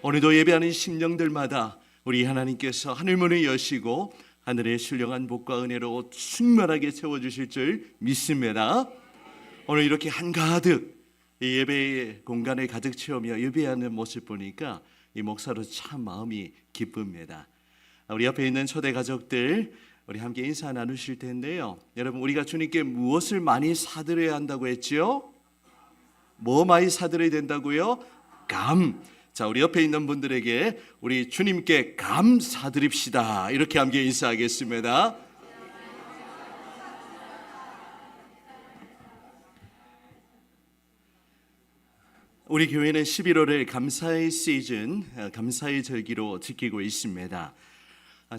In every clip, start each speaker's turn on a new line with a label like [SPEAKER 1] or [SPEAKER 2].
[SPEAKER 1] 오늘도 예배하는 심령들마다 우리 하나님께서 하늘문을 여시고 하늘의 신령한 복과 은혜로 충만하게 채워주실 줄 믿습니다. 오늘 이렇게 한가득 이 예배의 공간을 가득 채우며 예배하는 모습 보니까 이 목사로 참 마음이 기쁩니다. 우리 옆에 있는 초대 가족들 우리 함께 인사 나누실 텐데요. 여러분, 우리가 주님께 무엇을 많이 사드려야 한다고 했죠? 뭐 많이 사드려야 된다고요? 감. 자, 우리 옆에 있는 분들에게 우리 주님께 감사드립시다. 이렇게 함께 인사하겠습니다. 우리 교회는 11월을 감사의 시즌, 감사의 절기로 지키고 있습니다.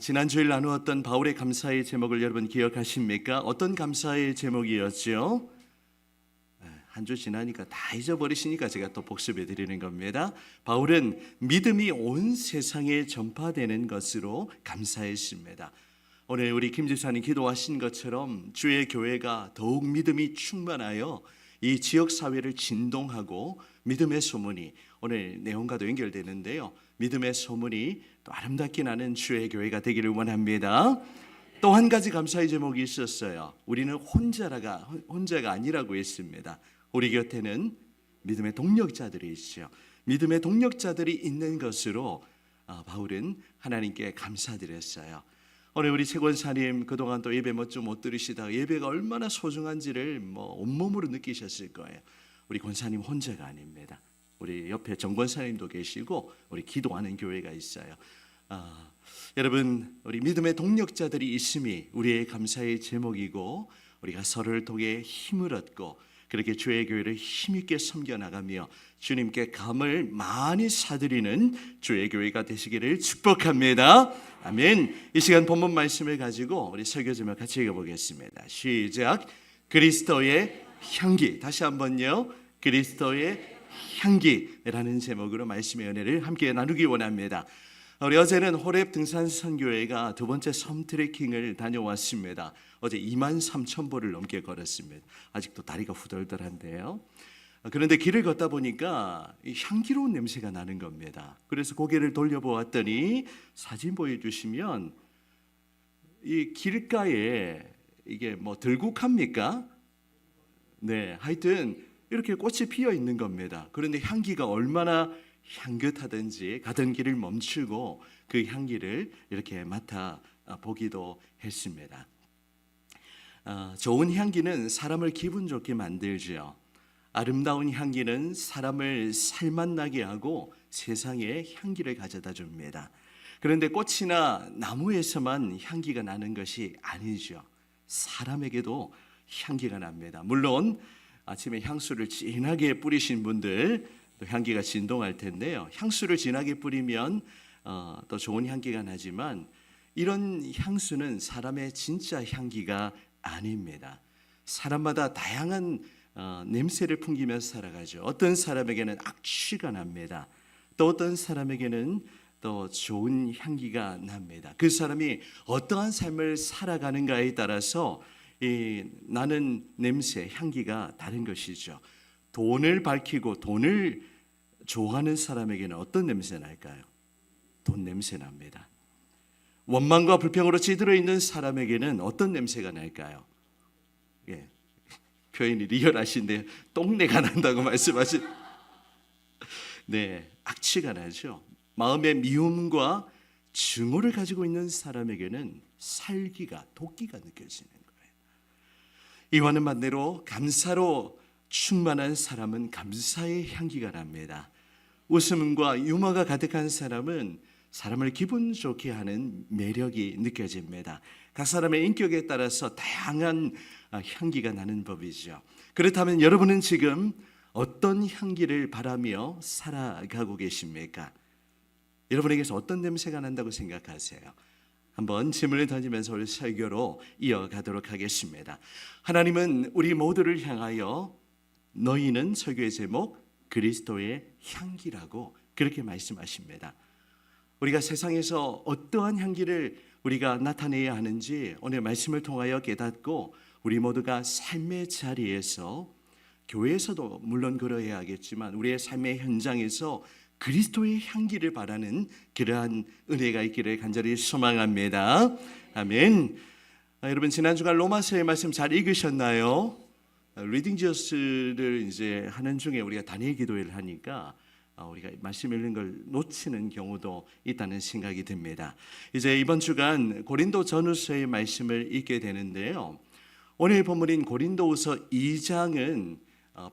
[SPEAKER 1] 지난 주일 나누었던 바울의 감사의 제목을 여러분 기억하십니까? 어떤 감사의 제목이었죠? 한 주 지나니까 다 잊어버리시니까 제가 또 복습해 드리는 겁니다. 바울은 믿음이 온 세상에 전파되는 것으로 감사했습니다. 오늘 우리 김 집사님 기도하신 것처럼 주의 교회가 더욱 믿음이 충만하여 이 지역 사회를 진동하고 믿음의 소문이 오늘 내용과도 연결되는데요. 믿음의 소문이 또 아름답게 나는 주의 교회가 되기를 원합니다. 또 한 가지 감사의 제목이 있었어요. 우리는 혼자가 아니라고 했습니다. 우리 곁에는 믿음의 동력자들이 있죠. 믿음의 동력자들이 있는 것으로 바울은 하나님께 감사드렸어요. 오늘 우리 최 권사님 그동안 또 예배 좀 못 들으시다가 예배가 얼마나 소중한지를 온몸으로 느끼셨을 거예요. 우리 권사님 혼자가 아닙니다. 우리 옆에 정 권사님도 계시고 우리 기도하는 교회가 있어요. 여러분, 우리 믿음의 동력자들이 있음이 우리의 감사의 제목이고 우리가 서로를 통해 힘을 얻고 그렇게 주의 교회를 힘있게 섬겨나가며 주님께 감을 많이 사드리는 주의 교회가 되시기를 축복합니다. 아멘. 이 시간 본문 말씀을 가지고 우리 설교 좀 같이 읽어보겠습니다. 시작. 그리스도의 향기. 다시 한번요. 그리스도의 향기라는 제목으로 말씀의 은혜를 함께 나누기 원합니다. 우리 어제는 호렙 등산 선교회가 두 번째 섬 트레킹을 다녀왔습니다. 어제 23,000보를 넘게 걸었습니다. 아직도 다리가 후덜덜한데요. 그런데 길을 걷다 보니까 향기로운 냄새가 나는 겁니다. 그래서 고개를 돌려보았더니 사진 보여주시면 이 길가에 이게 들국합니까? 네, 하여튼 이렇게 꽃이 피어 있는 겁니다. 그런데 향기가 얼마나 향긋하든지 가던 길을 멈추고 그 향기를 이렇게 맡아 보기도 했습니다. 좋은 향기는 사람을 기분 좋게 만들죠. 아름다운 향기는 사람을 살맛나게 하고 세상에 향기를 가져다 줍니다. 그런데 꽃이나 나무에서만 향기가 나는 것이 아니죠. 사람에게도 향기가 납니다. 물론 아침에 향수를 진하게 뿌리신 분들 또 향기가 진동할 텐데요. 향수를 진하게 뿌리면 또 좋은 향기가 나지만 이런 향수는 사람의 진짜 향기가 아닙니다. 사람마다 다양한 냄새를 풍기면서 살아가죠. 어떤 사람에게는 악취가 납니다. 또 어떤 사람에게는 또 좋은 향기가 납니다. 그 사람이 어떠한 삶을 살아가는가에 따라서 나는 냄새, 향기가 다른 것이죠. 돈을 밝히고 돈을 좋아하는 사람에게는 어떤 냄새 날까요? 돈 냄새 납니다. 원망과 불평으로 찌들어 있는 사람에게는 어떤 냄새가 날까요? 예, 표현이 리얼하신데 똥내가 난다고 말씀하신 네, 악취가 나죠. 마음의 미움과 증오를 가지고 있는 사람에게는 살기가, 도끼가 느껴지는 거예요. 이와는 반대로 감사로 충만한 사람은 감사의 향기가 납니다. 웃음과 유머가 가득한 사람은 사람을 기분 좋게 하는 매력이 느껴집니다. 각 사람의 인격에 따라서 다양한 향기가 나는 법이죠. 그렇다면 여러분은 지금 어떤 향기를 바라며 살아가고 계십니까? 여러분에게서 어떤 냄새가 난다고 생각하세요? 한번 질문을 던지면서 우리 설교로 이어가도록 하겠습니다. 하나님은 우리 모두를 향하여 너희는, 설교의 제목, 그리스도의 향기라고 그렇게 말씀하십니다. 우리가 세상에서 어떠한 향기를 우리가 나타내야 하는지 오늘 말씀을 통하여 깨닫고 우리 모두가 삶의 자리에서, 교회에서도 물론 그러해야 하겠지만 우리의 삶의 현장에서 그리스도의 향기를 바라는 그러한 은혜가 있기를 간절히 소망합니다. 아멘. 여러분 지난 주간 로마서의 말씀 잘 읽으셨나요? 리딩 지어스를 이제 하는 중에 우리가 단일 기도회를 하니까 우리가 말씀 읽는 걸 놓치는 경우도 있다는 생각이 듭니다. 이제 이번 주간 고린도 전후서의 말씀을 읽게 되는데요. 오늘 본문인 고린도후서 2장은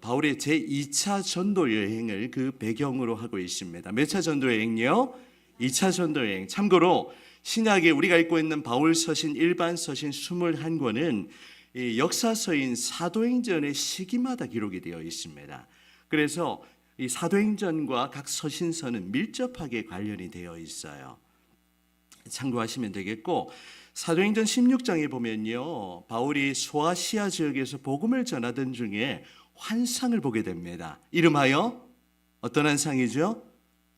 [SPEAKER 1] 바울의 제2차 전도 여행을 그 배경으로 하고 있습니다. 몇 차 전도 여행요? 2차 전도 여행. 참고로 신약에 우리가 읽고 있는 바울 서신 일반 서신 21권은 이 역사서인 사도행전의 시기마다 기록이 되어 있습니다. 그래서 이 사도행전과 각 서신서는 밀접하게 관련이 되어 있어요. 참고하시면 되겠고, 사도행전 16장에 보면요, 바울이 소아시아 지역에서 복음을 전하던 중에 환상을 보게 됩니다. 이름하여 어떤 환상이죠?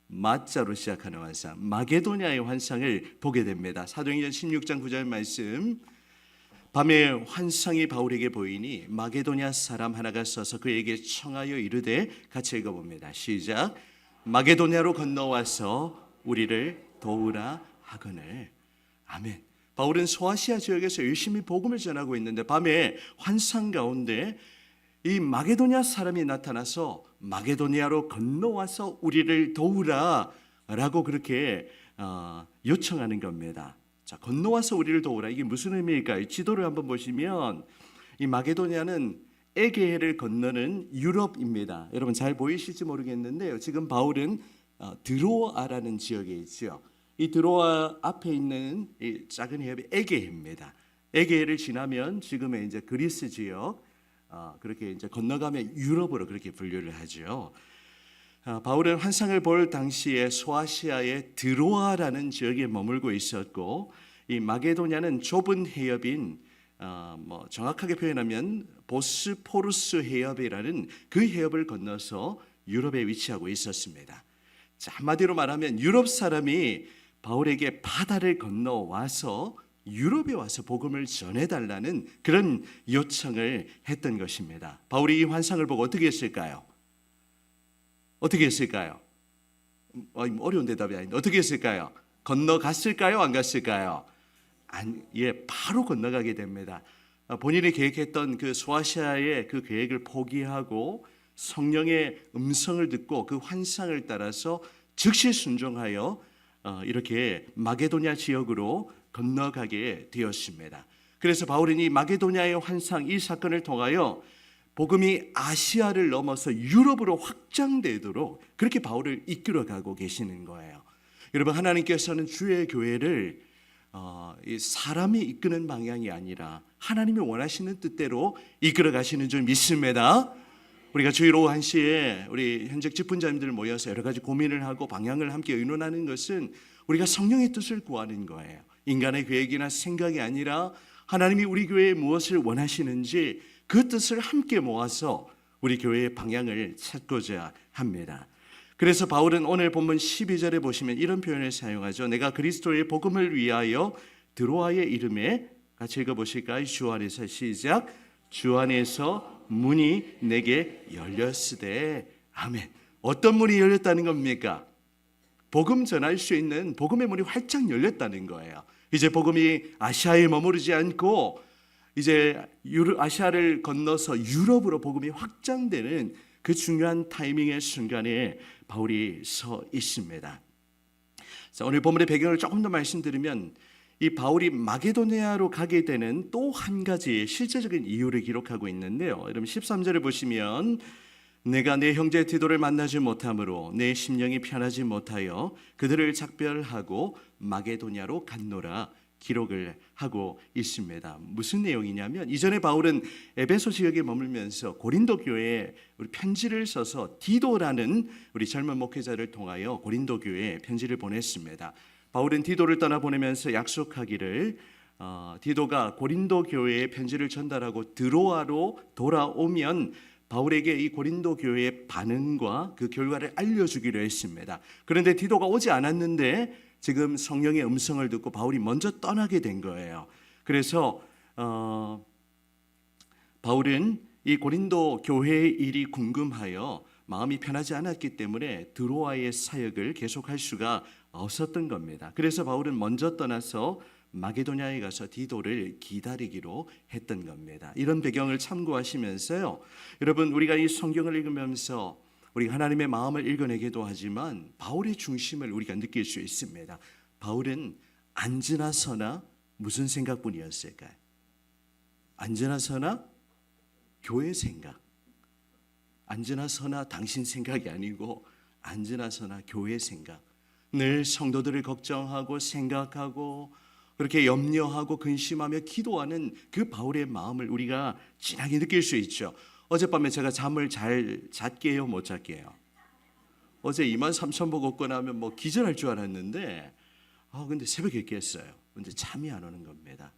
[SPEAKER 1] 마자로 시작하는 환상, 마게도냐의 환상을 보게 됩니다. 사도행전 16장 9절 말씀, 밤에 환상이 바울에게 보이니 마게도냐 사람 하나가 서서 그에게 청하여 이르되, 같이 읽어봅니다. 시작. 마게도냐로 건너와서 우리를 도우라 하거늘. 아멘. 바울은 소아시아 지역에서 열심히 복음을 전하고 있는데 밤에 환상 가운데 이 마게도냐 사람이 나타나서 마게도냐로 건너와서 우리를 도우라 라고 그렇게 요청하는 겁니다. 자, 건너와서 우리를 도우라. 이게 무슨 의미일까요? 지도를 한번 보시면 이 마게도냐는 에게해를 건너는 유럽입니다. 여러분 잘 보이실지 모르겠는데요. 지금 바울은 드로아라는 지역에 있죠. 이 드로아 앞에 있는 이 작은 해협이 에게해입니다. 에게해를 지나면 지금의 이제 그리스 지역, 그렇게 이제 건너가면 유럽으로 그렇게 분류를 하죠. 바울은 환상을 볼 당시에 소아시아의 드로아라는 지역에 머물고 있었고, 이 마게도냐는 좁은 해협인 정확하게 표현하면 보스포루스 해협이라는 그 해협을 건너서 유럽에 위치하고 있었습니다. 자, 한마디로 말하면 유럽 사람이 바울에게 바다를 건너와서 유럽에 와서 복음을 전해달라는 그런 요청을 했던 것입니다. 바울이 이 환상을 보고 어떻게 했을까요? 어떻게 했을까요? 어려운 대답이 아닌데 어떻게 했을까요? 건너갔을까요? 안 갔을까요? 바로 건너가게 됩니다. 본인이 계획했던 그 소아시아의 그 계획을 포기하고 성령의 음성을 듣고 그 환상을 따라서 즉시 순종하여 이렇게 마게도냐 지역으로 건너가게 되었습니다. 그래서 바울은 이 마게도냐의 환상, 이 사건을 통하여 복음이 아시아를 넘어서 유럽으로 확장되도록 그렇게 바울을 이끌어가고 계시는 거예요. 여러분, 하나님께서는 주의 교회를 사람이 이끄는 방향이 아니라 하나님이 원하시는 뜻대로 이끌어가시는 줄 믿습니다. 우리가 주일 오후 1시에 우리 현직 직분자님들 모여서 여러 가지 고민을 하고 방향을 함께 의논하는 것은 우리가 성령의 뜻을 구하는 거예요. 인간의 계획이나 생각이 아니라 하나님이 우리 교회에 무엇을 원하시는지 그 뜻을 함께 모아서 우리 교회의 방향을 찾고자 합니다. 그래서 바울은 오늘 본문 12절에 보시면 이런 표현을 사용하죠. 내가 그리스도의 복음을 위하여 드로아의 이름에, 같이 읽어보실까요? 주 안에서 시작. 주 안에서 문이 내게 열렸으되. 아멘. 어떤 문이 열렸다는 겁니까? 복음 전할 수 있는 복음의 문이 활짝 열렸다는 거예요. 이제 복음이 아시아에 머무르지 않고 이제 아시아를 건너서 유럽으로 복음이 확장되는 그 중요한 타이밍의 순간에 바울이 서 있습니다. 자, 오늘 본문의 배경을 조금 더 말씀드리면 이 바울이 마게도냐로 가게 되는 또 한 가지 실제적인 이유를 기록하고 있는데요. 여러분 13절을 보시면 내가 내 형제 디도를 만나지 못함으로 내 심령이 편하지 못하여 그들을 작별하고 마게도냐로 갔노라 기록을 하고 있습니다. 무슨 내용이냐면 이전에 바울은 에베소 지역에 머물면서 고린도 교회에 우리 편지를 써서 디도라는 우리 젊은 목회자를 통하여 고린도 교회에 편지를 보냈습니다. 바울은 디도를 떠나보내면서 약속하기를 디도가 고린도 교회에 편지를 전달하고 드로아로 돌아오면 바울에게 이 고린도 교회의 반응과 그 결과를 알려주기로 했습니다. 그런데 디도가 오지 않았는데 지금 성령의 음성을 듣고 바울이 먼저 떠나게 된 거예요. 그래서 바울은 이 고린도 교회의 일이 궁금하여 마음이 편하지 않았기 때문에 드로아의 사역을 계속할 수가 없었던 겁니다. 그래서 바울은 먼저 떠나서 마게도냐에 가서 디도를 기다리기로 했던 겁니다. 이런 배경을 참고하시면서요, 여러분, 우리가 이 성경을 읽으면서 우리가 하나님의 마음을 읽어내기도 하지만 바울의 중심을 우리가 느낄 수 있습니다. 바울은 앉으나 서나 무슨 생각뿐이었을까요? 앉으나 서나 교회 생각. 앉으나 서나 당신 생각이 아니고 앉으나 서나 교회 생각. 늘 성도들을 걱정하고 생각하고 그렇게 염려하고 근심하며 기도하는 그 바울의 마음을 우리가 진하게 느낄 수 있죠. 어젯밤에 제가 잠을 잘 잤게요, 못 잤게요? 어제 23,000보 걷고 나면 뭐 기절할 줄 알았는데 근데 새벽에 깼어요. 근데 잠이 안 오는 겁니다.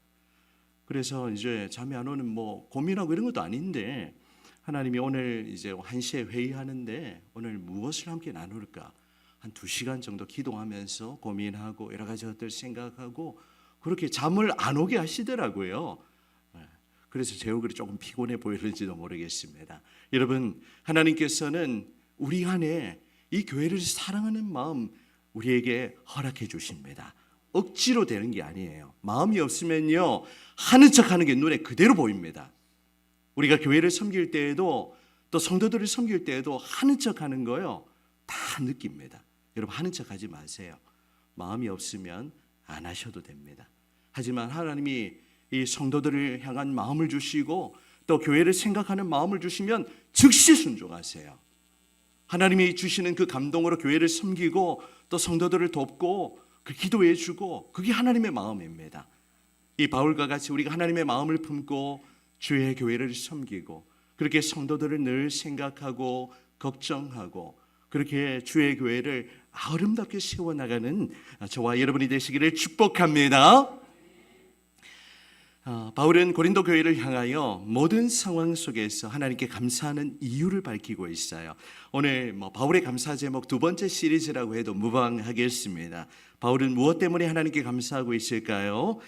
[SPEAKER 1] 그래서 이제 잠이 안 오는 뭐 고민하고 이런 것도 아닌데 하나님이 오늘 이제 1시에 회의하는데 오늘 무엇을 함께 나눌까? 한 2시간 정도 기도하면서 고민하고 여러 가지 것들 생각하고 그렇게 잠을 안 오게 하시더라고요. 그래서 제 얼굴이 조금 피곤해 보이는지도 모르겠습니다. 여러분, 하나님께서는 우리 안에 이 교회를 사랑하는 마음 우리에게 허락해 주십니다. 억지로 되는 게 아니에요. 마음이 없으면요, 하는 척하는 게 눈에 그대로 보입니다. 우리가 교회를 섬길 때에도 또 성도들을 섬길 때에도 하는 척하는 거요 다 느낍니다. 여러분, 하는 척하지 마세요. 마음이 없으면 안 하셔도 됩니다. 하지만 하나님이 이 성도들을 향한 마음을 주시고 또 교회를 생각하는 마음을 주시면 즉시 순종하세요. 하나님이 주시는 그 감동으로 교회를 섬기고 또 성도들을 돕고 그 기도해 주고 그게 하나님의 마음입니다. 이 바울과 같이 우리가 하나님의 마음을 품고 주의 교회를 섬기고 그렇게 성도들을 늘 생각하고 걱정하고 그렇게 주의 교회를 아름답게 세워나가는 저와 여러분이 되시기를 축복합니다. 바울은 고린도 교회를 향하여 모든 상황 속에서 하나님께 감사하는 이유를 밝히고 있어요. 오늘 바울의 감사 제목 2번째 시리즈라고 해도 무방하겠습니다. 바울은 무엇 때문에 하나님께 감사하고 있을까요?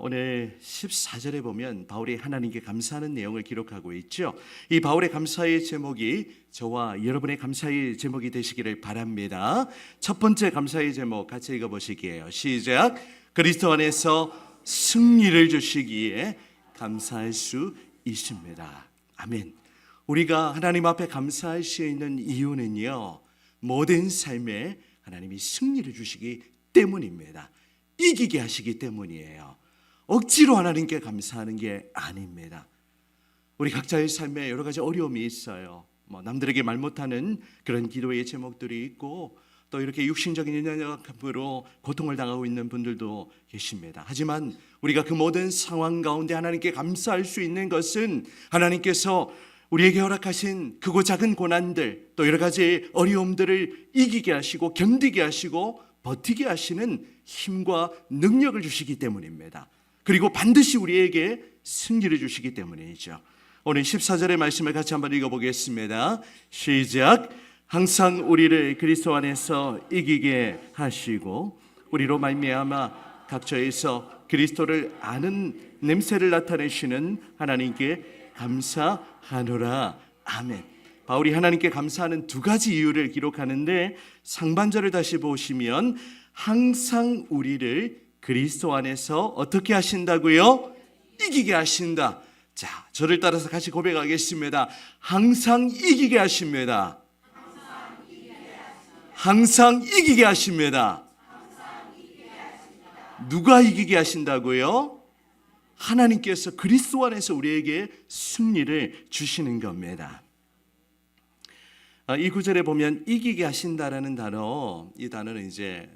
[SPEAKER 1] 오늘 14절에 보면 바울이 하나님께 감사하는 내용을 기록하고 있죠. 이 바울의 감사의 제목이 저와 여러분의 감사의 제목이 되시기를 바랍니다. 첫 번째 감사의 제목 같이 읽어보시기에요. 시작. 그리스도 안에서 승리를 주시기에 감사할 수 있습니다. 아멘. 우리가 하나님 앞에 감사할 수 있는 이유는요, 모든 삶에 하나님이 승리를 주시기 때문입니다. 이기게 하시기 때문이에요. 억지로 하나님께 감사하는 게 아닙니다. 우리 각자의 삶에 여러 가지 어려움이 있어요. 남들에게 말 못하는 그런 기도의 제목들이 있고 또 이렇게 육신적인 연약함으로 고통을 당하고 있는 분들도 계십니다. 하지만 우리가 그 모든 상황 가운데 하나님께 감사할 수 있는 것은 하나님께서 우리에게 허락하신 크고 작은 고난들 또 여러 가지 어려움들을 이기게 하시고 견디게 하시고 버티게 하시는 힘과 능력을 주시기 때문입니다. 그리고 반드시 우리에게 승리를 주시기 때문이죠. 오늘 14절의 말씀을 같이 한번 읽어보겠습니다. 시작. 항상 우리를 그리스도 안에서 이기게 하시고 우리로 말미암아 각처에서 그리스도를 아는 냄새를 나타내시는 하나님께 감사하노라. 아멘. 바울이 하나님께 감사하는 2가지 이유를 기록하는데 상반절을 다시 보시면 항상 우리를 그리스도 안에서 어떻게 하신다고요? 이기게 하신다. 자, 저를 따라서 같이 고백하겠습니다. 항상 이기게 하십니다. 항상 이기게 하십니다. 누가 이기게 하신다고요? 하나님께서 그리스도 안에서 우리에게 승리를 주시는 겁니다. 이 구절에 보면 이기게 하신다라는 단어, 이 단어는 이제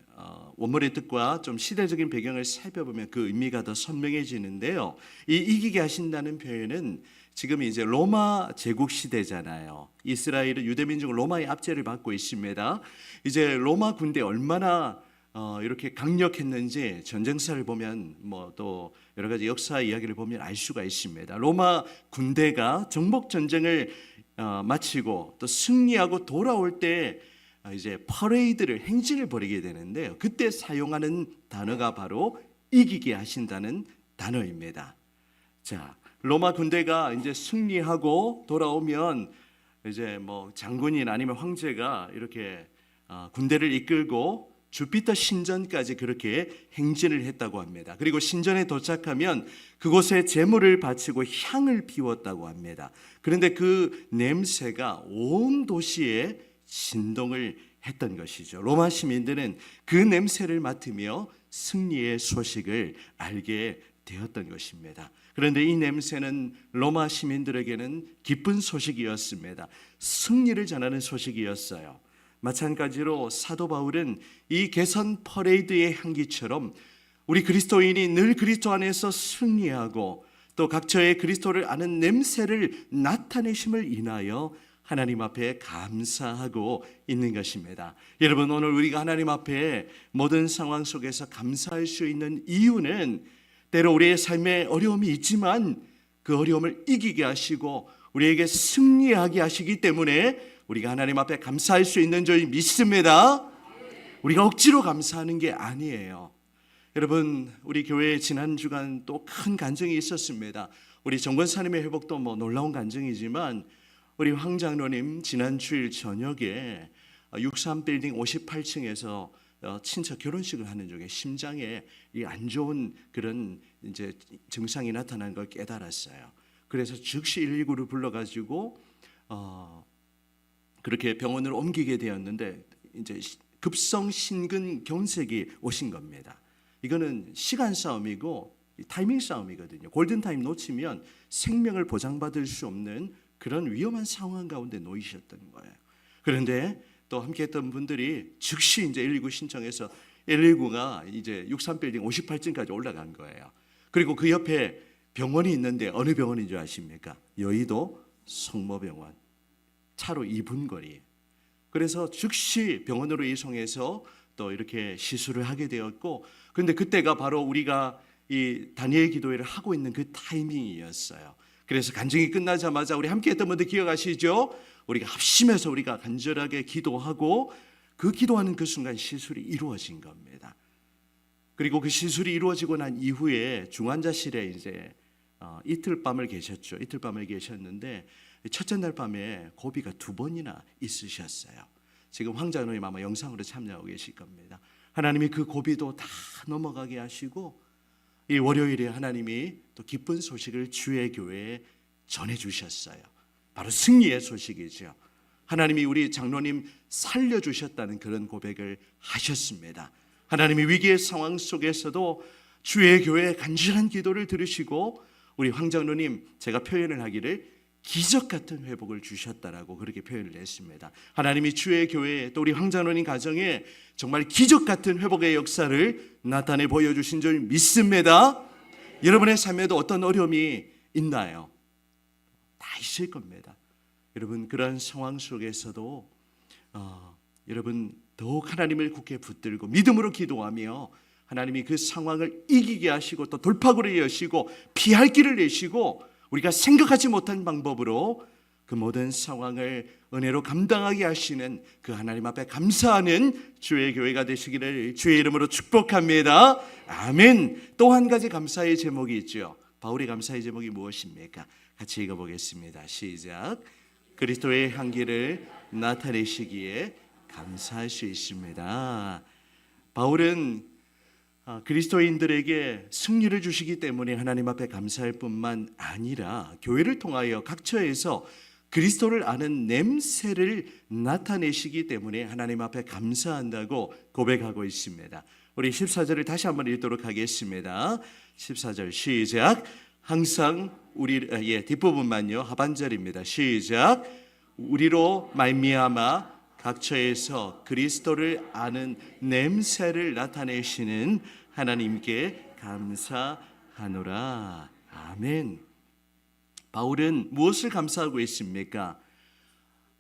[SPEAKER 1] 원문의 뜻과 좀 시대적인 배경을 살펴보면 그 의미가 더 선명해지는데요. 이 이기게 하신다는 표현은 지금 이제 로마 제국 시대잖아요. 이스라엘은 유대민족은 로마의 압제를 받고 있습니다. 이제 로마 군대 얼마나 이렇게 강력했는지 전쟁사를 보면 또 여러 가지 역사 이야기를 보면 알 수가 있습니다. 로마 군대가 정복 전쟁을 마치고 또 승리하고 돌아올 때 이제 퍼레이드를 행진을 벌이게 되는데요. 그때 사용하는 단어가 바로 이기게 하신다는 단어입니다. 자, 로마 군대가 이제 승리하고 돌아오면 이제 뭐 장군이나 아니면 황제가 이렇게 군대를 이끌고 주피터 신전까지 그렇게 행진을 했다고 합니다. 그리고 신전에 도착하면 그곳에 제물을 바치고 향을 피웠다고 합니다. 그런데 그 냄새가 온 도시에 진동을 했던 것이죠. 로마 시민들은 그 냄새를 맡으며 승리의 소식을 알게 되었던 것입니다. 그런데 이 냄새는 로마 시민들에게는 기쁜 소식이었습니다. 승리를 전하는 소식이었어요. 마찬가지로 사도 바울은 이 개선 퍼레이드의 향기처럼 우리 그리스도인이 늘 그리스도 안에서 승리하고 또 각처의 그리스도를 아는 냄새를 나타내심을 인하여 하나님 앞에 감사하고 있는 것입니다. 여러분, 오늘 우리가 하나님 앞에 모든 상황 속에서 감사할 수 있는 이유는 때로 우리의 삶에 어려움이 있지만 그 어려움을 이기게 하시고 우리에게 승리하게 하시기 때문에 우리가 하나님 앞에 감사할 수 있는 줄 믿습니다. 우리가 억지로 감사하는 게 아니에요. 여러분, 우리 교회에 지난 주간 또 큰 간증이 있었습니다. 우리 정권사님의 회복도 뭐 놀라운 간증이지만 우리 황 장로님 지난 주일 저녁에 63빌딩 58층에서 친척 결혼식을 하는 중에 심장에 안 좋은 그런 이제 증상이 나타난 걸 깨달았어요. 그래서 즉시 119를 불러가지고 그렇게 병원을 옮기게 되었는데 이제 급성 심근경색이 오신 겁니다. 이거는 시간 싸움이고 타이밍 싸움이거든요. 골든타임 놓치면 생명을 보장받을 수 없는 그런 위험한 상황 가운데 놓이셨던 거예요. 그런데 또 함께했던 분들이 즉시 이제 119 신청해서 119가 이제 63빌딩 58층까지 올라간 거예요. 그리고 그 옆에 병원이 있는데 어느 병원인 줄 아십니까? 여의도 성모병원. 차로 2분 거리. 그래서 즉시 병원으로 이송해서 또 이렇게 시술을 하게 되었고, 그런데 그때가 바로 우리가 이 다니엘 기도회를 하고 있는 그 타이밍이었어요. 그래서 간증이 끝나자마자 우리 함께했던 분들 기억하시죠? 우리가 합심해서 우리가 간절하게 기도하고 그 기도하는 그 순간 시술이 이루어진 겁니다. 그리고 그 시술이 이루어지고 난 이후에 중환자실에 이제 이틀 밤을 계셨죠. 이틀 밤을 계셨는데 첫째 날 밤에 고비가 2번이나 있으셨어요. 지금 황 장로님 아마 영상으로 참여하고 계실 겁니다. 하나님이 그 고비도 다 넘어가게 하시고 이 월요일에 하나님이 또 기쁜 소식을 주의 교회에 전해주셨어요. 바로 승리의 소식이죠. 하나님이 우리 장로님 살려주셨다는 그런 고백을 하셨습니다. 하나님이 위기의 상황 속에서도 주의 교회의 간절한 기도를 들으시고 우리 황 장로님, 제가 표현을 하기를 기적 같은 회복을 주셨다라고 그렇게 표현을 했습니다. 하나님이 주의 교회에 또 우리 황 장로님 가정에 정말 기적 같은 회복의 역사를 나타내 보여주신 줄 믿습니다. 여러분의 삶에도 어떤 어려움이 있나요? 다 있을 겁니다. 여러분, 그러한 상황 속에서도 여러분 더욱 하나님을 굳게 붙들고 믿음으로 기도하며 하나님이 그 상황을 이기게 하시고 또 돌파구를 여시고 피할 길을 내시고 우리가 생각하지 못한 방법으로 그 모든 상황을 은혜로 감당하게 하시는 그 하나님 앞에 감사하는 주의 교회가 되시기를 주의 이름으로 축복합니다. 아멘. 또 한 가지 감사의 제목이 있죠. 바울의 감사의 제목이 무엇입니까? 같이 읽어보겠습니다. 시작. 그리스도의 향기를 나타내시기에 감사할 수 있습니다. 바울은 그리스도인들에게 승리를 주시기 때문에 하나님 앞에 감사할 뿐만 아니라 교회를 통하여 각처에서 그리스도를 아는 냄새를 나타내시기 때문에 하나님 앞에 감사한다고 고백하고 있습니다. 우리 14절을 다시 한번 읽도록 하겠습니다. 14절 시작. 항상 뒷부분만요. 하반절입니다. 시작. 우리로 말미암아 각처에서 그리스도를 아는 냄새를 나타내시는 하나님께 감사하노라. 아멘. 바울은 무엇을 감사하고 있습니까?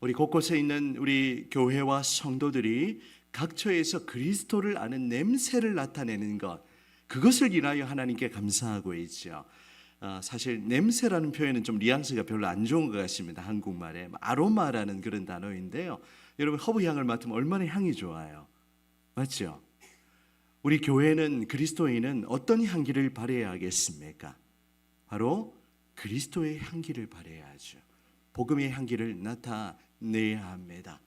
[SPEAKER 1] 우리 곳곳에 있는 우리 교회와 성도들이 각처에서 그리스도를 아는 냄새를 나타내는 것, 그것을 인하여 하나님께 감사하고 있죠. 사실 냄새라는 표현은 좀 뉘앙스가 별로 안 좋은 것 같습니다. 한국말에 아로마라는 그런 단어인데요. 여러분, 허브향을 맡으면 얼마나 향이 좋아요. 맞죠? 우리 교회는, 그리스도인은 어떤 향기를 발해야 하겠습니까? 바로 그리스도의 향기를 발해야 하죠. 복음의 향기를 나타내야 합니다.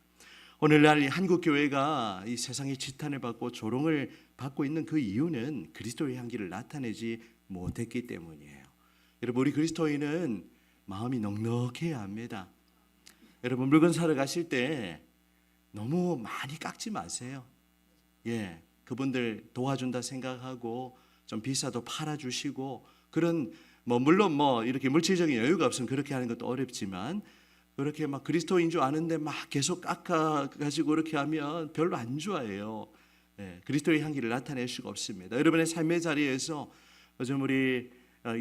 [SPEAKER 1] 오늘날 한국 교회가 이 세상의 지탄을 받고 조롱을 받고 있는 그 이유는 그리스도의 향기를 나타내지 못했기 때문이에요. 여러분, 우리 그리스도인은 마음이 넉넉해야 합니다. 여러분, 물건 사러 가실 때 너무 많이 깎지 마세요. 그분들 도와준다 생각하고 좀 비싸도 팔아주시고, 그런 물론 이렇게 물질적인 여유가 없으면 그렇게 하는 것도 어렵지만, 그렇게 막 그리스도인 줄 아는데 막 계속 깎아가지고 그렇게 하면 별로 안 좋아해요. 그리스도의 향기를 나타낼 수가 없습니다. 여러분의 삶의 자리에서 요즘 우리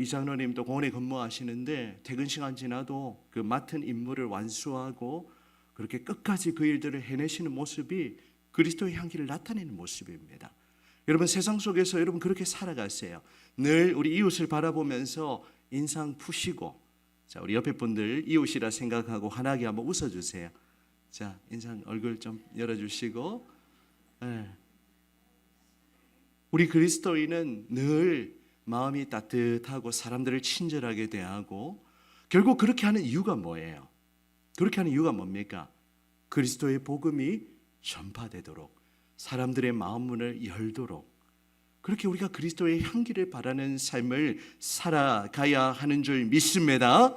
[SPEAKER 1] 이장로님도 공원에 근무하시는데 퇴근 시간 지나도 그 맡은 임무를 완수하고 그렇게 끝까지 그 일들을 해내시는 모습이 그리스도의 향기를 나타내는 모습입니다. 여러분, 세상 속에서 여러분 그렇게 살아가세요. 늘 우리 이웃을 바라보면서 인상 푸시고, 자, 우리 옆에 분들 이웃이라 생각하고 환하게 한번 웃어주세요. 자, 인상 얼굴 좀 열어주시고, 우리 그리스도인은 늘 마음이 따뜻하고 사람들을 친절하게 대하고, 결국 그렇게 하는 이유가 뭐예요? 그렇게 하는 이유가 뭡니까? 그리스도의 복음이 전파되도록, 사람들의 마음 문을 열도록, 그렇게 우리가 그리스도의 향기를 바라는 삶을 살아가야 하는 줄 믿습니다.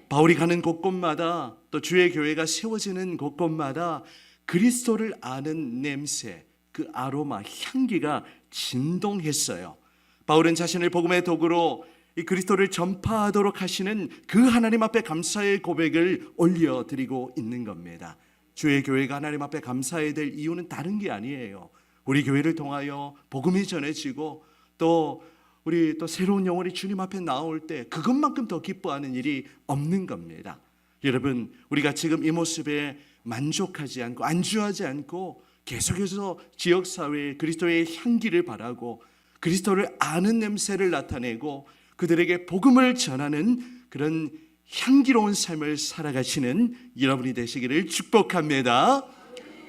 [SPEAKER 1] 바울이 가는 곳곳마다, 또 주의 교회가 세워지는 곳곳마다 그리스도를 아는 냄새, 그 아로마, 향기가 진동했어요. 바울은 자신을 복음의 도구로 이 그리스도를 전파하도록 하시는 그 하나님 앞에 감사의 고백을 올려드리고 있는 겁니다. 주의 교회가 하나님 앞에 감사해야 될 이유는 다른 게 아니에요. 우리 교회를 통하여 복음이 전해지고, 또 우리 또 새로운 영혼이 주님 앞에 나올 때 그것만큼 더 기뻐하는 일이 없는 겁니다. 여러분, 우리가 지금 이 모습에 만족하지 않고 안주하지 않고 계속해서 지역사회에 그리스도의 향기를 바라고 그리스도를 아는 냄새를 나타내고 그들에게 복음을 전하는 그런 향기로운 삶을 살아가시는 여러분이 되시기를 축복합니다.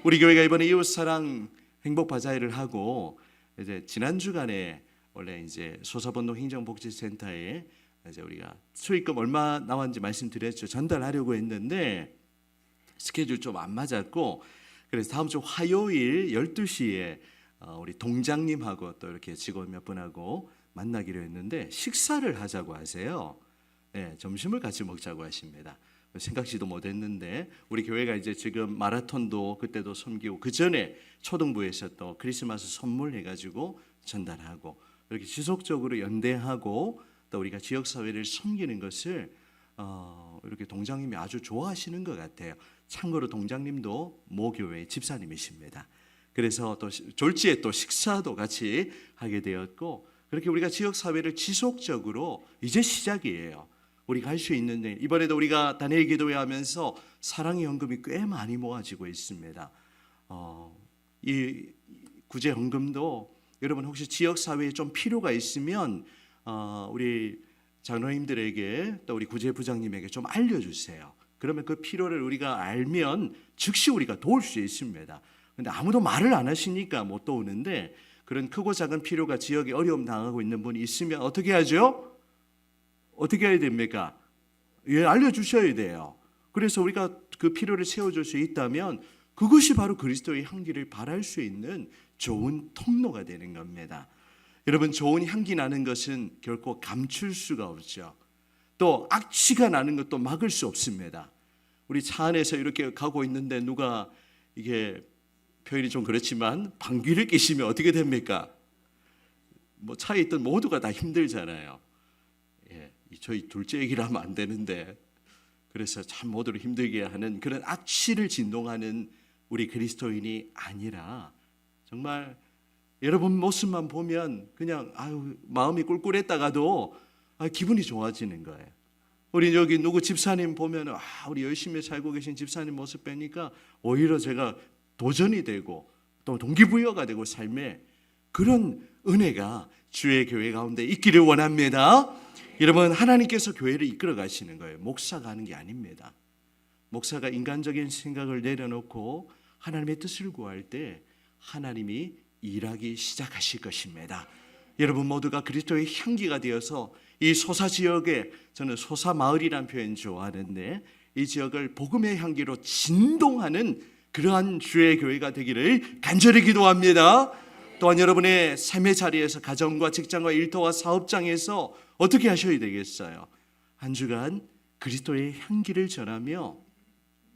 [SPEAKER 1] 우리 교회가 이번에 이웃사랑 행복바자회를 하고, 이제 지난 주간에 원래 이제 소사본동 행정복지센터에 이제 우리가 수익금 얼마 나왔는지 말씀드렸죠. 전달하려고 했는데 스케줄 좀 안 맞았고, 그래서 다음 주 화요일 12시에 우리 동장님하고 또 이렇게 직원 몇 분하고 만나기로 했는데 식사를 하자고 하세요. 점심을 같이 먹자고 하십니다. 생각지도 못했는데 우리 교회가 이제 지금 마라톤도 그때도 섬기고, 그 전에 초등부에서 또 크리스마스 선물 해가지고 전달하고, 이렇게 지속적으로 연대하고 또 우리가 지역 사회를 섬기는 것을 이렇게 동장님이 아주 좋아하시는 것 같아요. 참고로 동장님도 모 교회의 집사님이십니다. 그래서 또 졸지에 또 식사도 같이 하게 되었고, 그렇게 우리가 지역 사회를 지속적으로, 이제 시작이에요. 우리가 할 수 있는데, 이번에도 우리가 다니엘 기도회 하면서 사랑의 헌금이 꽤 많이 모아지고 있습니다. 이 구제 헌금도 여러분 혹시 지역 사회에 좀 필요가 있으면 우리 장로님들에게 또 우리 구제 부장님에게 좀 알려주세요. 그러면 그 필요를 우리가 알면 즉시 우리가 도울 수 있습니다. 근데 아무도 말을 안 하시니까 못 도우는데, 그런 크고 작은 필요가 지역에 어려움 당하고 있는 분이 있으면 어떻게 하죠? 어떻게 해야 됩니까? 알려주셔야 돼요. 그래서 우리가 그 필요를 채워줄 수 있다면 그것이 바로 그리스도의 향기를 발할 수 있는 좋은 통로가 되는 겁니다. 여러분, 좋은 향기 나는 것은 결코 감출 수가 없죠. 또 악취가 나는 것도 막을 수 없습니다. 우리 차 안에서 이렇게 가고 있는데 누가, 이게 표현이 좀 그렇지만 방귀를 뀌시면 어떻게 됩니까? 차에 있던 모두가 다 힘들잖아요. 저희 둘째 얘기를 하면 안 되는데, 그래서 참 모두를 힘들게 하는 그런 악취를 진동하는 우리 그리스도인이 아니라, 정말 여러분 모습만 보면 그냥 마음이 꿀꿀했다가도 기분이 좋아지는 거예요. 우리 여기 누구 집사님 보면 우리 열심히 살고 계신 집사님 모습 뵈니까 오히려 제가 도전이 되고 또 동기부여가 되고, 삶에 그런 은혜가 주의 교회 가운데 있기를 원합니다. 여러분, 하나님께서 교회를 이끌어 가시는 거예요. 목사가 하는 게 아닙니다. 목사가 인간적인 생각을 내려놓고 하나님의 뜻을 구할 때 하나님이 일하기 시작하실 것입니다. 여러분 모두가 그리스도의 향기가 되어서 이 소사 지역에, 저는 소사 마을이라는 표현 좋아하는데, 이 지역을 복음의 향기로 진동하는 그러한 주의 교회가 되기를 간절히 기도합니다. 또한 여러분의 삶의 자리에서 가정과 직장과 일터와 사업장에서 어떻게 하셔야 되겠어요? 한 주간 그리스도의 향기를 전하며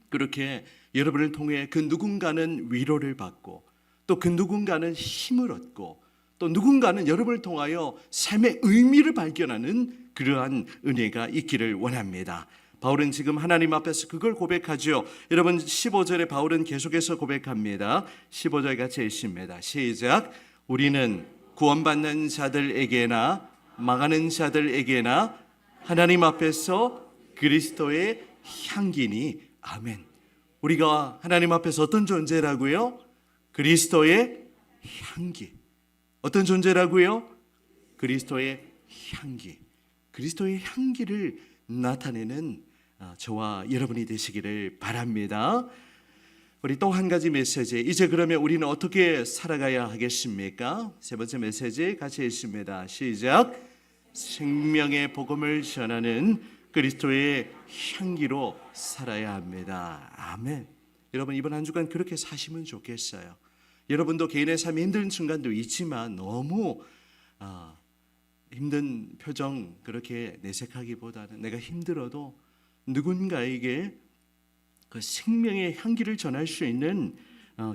[SPEAKER 1] 그렇게 여러분을 통해 그 누군가는 위로를 받고 또 그 누군가는 힘을 얻고 또 누군가는 여러분을 통하여 삶의 의미를 발견하는 그러한 은혜가 있기를 원합니다. 바울은 지금 하나님 앞에서 그걸 고백하죠. 여러분 15절에 바울은 계속해서 고백합니다. 15절 같이 읽습니다. 시작. 우리는 구원받는 자들에게나 망하는 자들에게나 하나님 앞에서 그리스도의 향기니. 아멘. 우리가 하나님 앞에서 어떤 존재라고요? 그리스도의 향기. 어떤 존재라고요? 그리스도의 향기. 그리스도의 향기를 나타내는 저와 여러분이 되시기를 바랍니다. 우리 또 한 가지 메시지. 이제 그러면 우리는 어떻게 살아가야 하겠습니까? 세 번째 메시지 같이 읽습니다. 시작. 생명의 복음을 전하는 그리스도의 향기로 살아야 합니다. 아멘. 여러분 이번 한 주간 그렇게 사시면 좋겠어요. 여러분도 개인의 삶이 힘든 순간도 있지만 너무 힘든 표정 그렇게 내색하기보다는 내가 힘들어도 누군가에게 그 생명의 향기를 전할 수 있는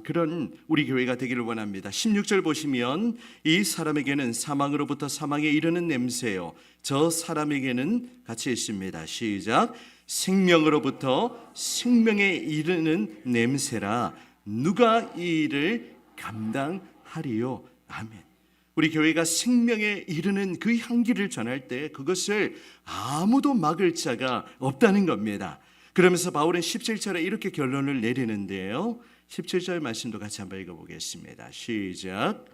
[SPEAKER 1] 그런 우리 교회가 되기를 원합니다. 16절 보시면 이 사람에게는 사망으로부터 사망에 이르는 냄새요 저 사람에게는 같이 있습니다. 시작. 생명으로부터 생명에 이르는 냄새라 누가 이 일을 감당하리요. 아멘. 우리 교회가 생명에 이르는 그 향기를 전할 때 그것을 아무도 막을 자가 없다는 겁니다. 그러면서 바울은 17절에 이렇게 결론을 내리는데요. 17절 말씀도 같이 한번 읽어보겠습니다. 시작.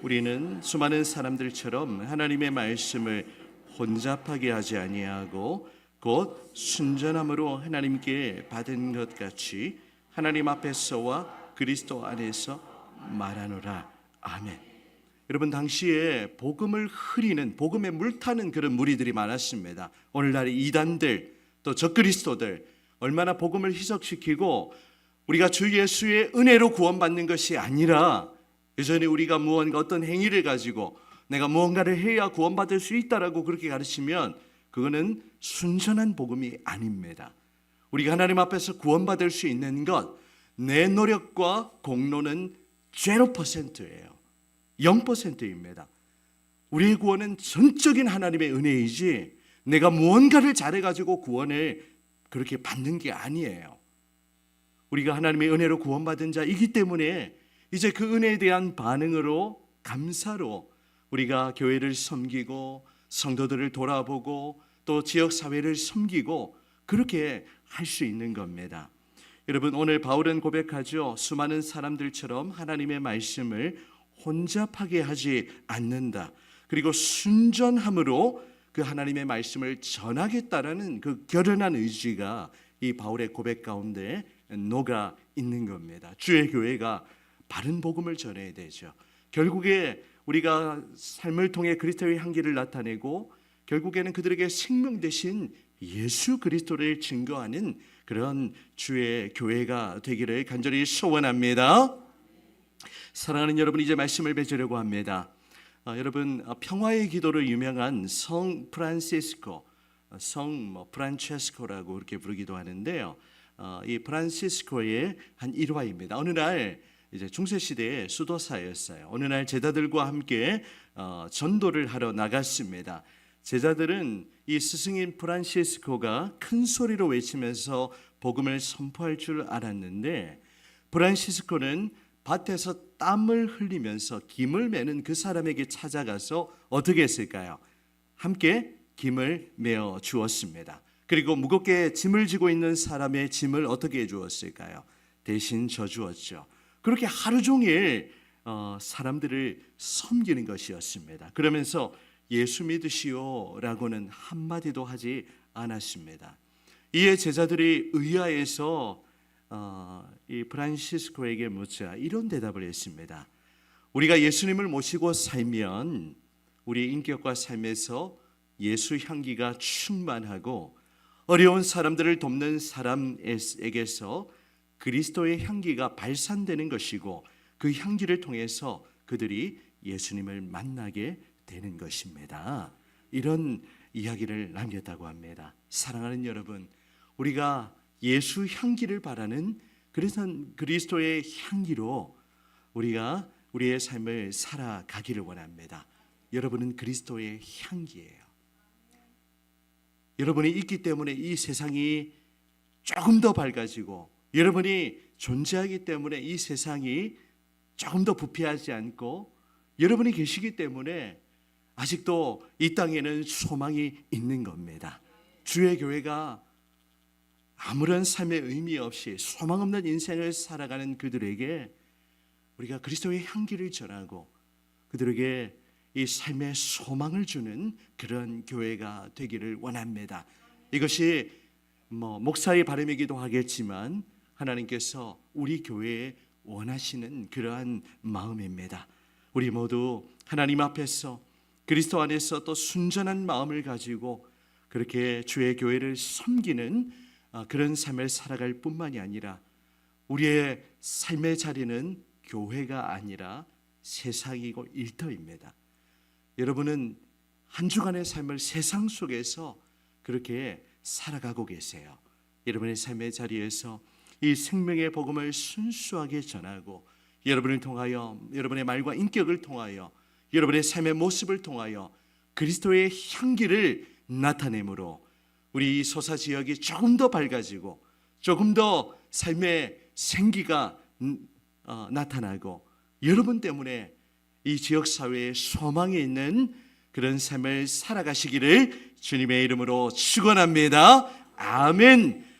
[SPEAKER 1] 우리는 수많은 사람들처럼 하나님의 말씀을 혼잡하게 하지 아니하고 곧 순전함으로 하나님께 받은 것 같이 하나님 앞에서와 그리스도 안에서 말하노라. 아멘. 여러분 당시에 복음을 흐리는 복음에 물타는 그런 무리들이 많았습니다. 오늘날의 이단들 또 적그리스도들 얼마나 복음을 희석시키고 우리가 주 예수의 은혜로 구원받는 것이 아니라 여전히 우리가 무언가 어떤 행위를 가지고 내가 무언가를 해야 구원받을 수 있다라고 그렇게 가르치면 그거는 순전한 복음이 아닙니다. 우리가 하나님 앞에서 구원받을 수 있는 것 내 노력과 공로는 0%예요. 0%입니다. 우리의 구원은 전적인 하나님의 은혜이지 내가 무언가를 잘해가지고 구원을 그렇게 받는 게 아니에요. 우리가 하나님의 은혜로 구원받은 자이기 때문에 이제 그 은혜에 대한 반응으로 감사로 우리가 교회를 섬기고 성도들을 돌아보고 또 지역사회를 섬기고 그렇게 할 수 있는 겁니다. 여러분 오늘 바울은 고백하죠. 수많은 사람들처럼 하나님의 말씀을 혼잡하게 하지 않는다. 그리고 순전함으로 그 하나님의 말씀을 전하겠다라는 그 결연한 의지가 이 바울의 고백 가운데 녹아 있는 겁니다. 주의 교회가 바른 복음을 전해야 되죠. 결국에 우리가 삶을 통해 그리스도의 향기를 나타내고 결국에는 그들에게 생명 되신 예수 그리스도를 증거하는 그런 주의 교회가 되기를 간절히 소원합니다. 사랑하는 여러분 이제 말씀을 맺으려고 합니다. 여러분 평화의 기도로 유명한 성 프란시스코, 성 프란체스코라고 그렇게 부르기도 하는데요. 이 프란시스코의 한 일화입니다. 어느 날 이제 중세 시대의 수도사였어요. 어느 날 제자들과 함께 전도를 하러 나갔습니다. 제자들은 이 스승인 프란시스코가 큰 소리로 외치면서 복음을 선포할 줄 알았는데 프란시스코는 밭에서 땀을 흘리면서 김을 매는 그 사람에게 찾아가서 어떻게 했을까요? 함께 김을 메어 주었습니다. 그리고 무겁게 짐을 지고 있는 사람의 짐을 어떻게 해주었을까요? 대신 져주었죠. 그렇게 하루 종일 사람들을 섬기는 것이었습니다. 그러면서 예수 믿으시오라고는 한마디도 하지 않았습니다. 이에 제자들이 의아해서 이 프란시스코에게 묻자 이런 대답을 했습니다. 우리가 예수님을 모시고 살면 우리의 인격과 삶에서 예수 향기가 충만하고 어려운 사람들을 돕는 사람에게서 그리스도의 향기가 발산되는 것이고 그 향기를 통해서 그들이 예수님을 만나게 되는 것입니다. 이런 이야기를 남겼다고 합니다. 사랑하는 여러분, 우리가 예수 향기를 바라는 그래서 그리스도의 향기로 우리가 우리의 삶을 살아가기를 원합니다. 여러분은 그리스도의 향기예요. 여러분이 있기 때문에 이 세상이 조금 더 밝아지고 여러분이 존재하기 때문에 이 세상이 조금 더 부패하지 않고 여러분이 계시기 때문에 아직도 이 땅에는 소망이 있는 겁니다. 주의 교회가 아무런 삶의 의미 없이 소망 없는 인생을 살아가는 그들에게 우리가 그리스도의 향기를 전하고 그들에게 이 삶의 소망을 주는 그런 교회가 되기를 원합니다. 이것이 목사의 바람이기도 하겠지만 하나님께서 우리 교회에 원하시는 그러한 마음입니다. 우리 모두 하나님 앞에서 그리스도 안에서 또 순전한 마음을 가지고 그렇게 주의 교회를 섬기는 그런 삶을 살아갈 뿐만이 아니라 우리의 삶의 자리는 교회가 아니라 세상이고 일터입니다. 여러분은 한 주간의 삶을 세상 속에서 그렇게 살아가고 계세요. 여러분의 삶의 자리에서 이 생명의 복음을 순수하게 전하고 여러분을 통하여 여러분의 말과 인격을 통하여 여러분의 삶의 모습을 통하여 그리스도의 향기를 나타내므로 우리 소사 지역이 조금 더 밝아지고 조금 더 삶의 생기가 나타나고 여러분 때문에 이 지역사회에 소망이 있는 그런 삶을 살아가시기를 주님의 이름으로 축원합니다. 아멘.